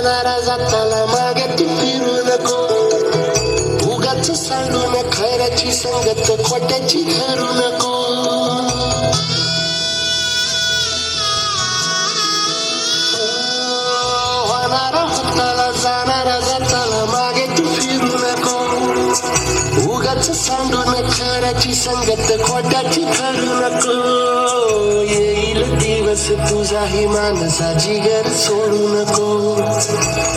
जाणारा जाताला मागे तू फिरू नको, उगाच सांडून खऱ्याची संगत खोट्याची धरू नको. होणारा होताला जाणारा जाताला मागे तू फिरू नको, उगाच सांडून खऱ्याची संगत खोट्याची धरू नको. येईल दिवस तुझाही माणसाची गर सोडू नको,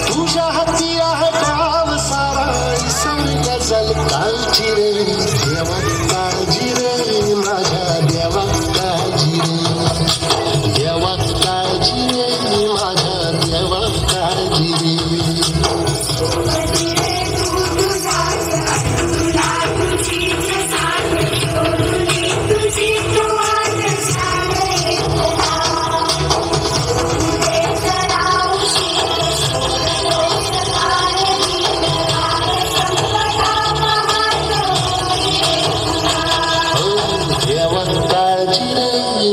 तुझ्या हाती आहे गाव सारा इसर गजल काळजी रे. देवा काळजी रे माझ्या देवा काळजी रे, देवा काळजी रे माझ्या देवा काळजी रे.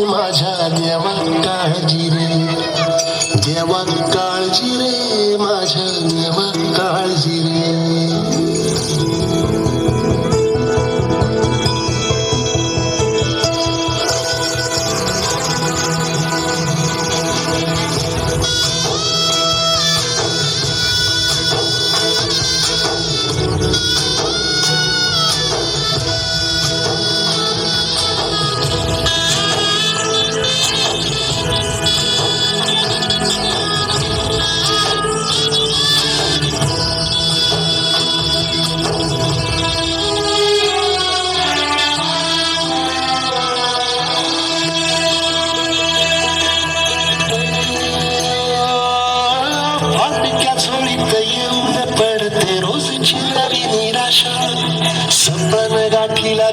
माझ्या देवा काळजी रे, देवा काळजी रे माझ्या देवा काळजी रे. येऊन पडते रोजची नवी निराशा, सपन गाठीला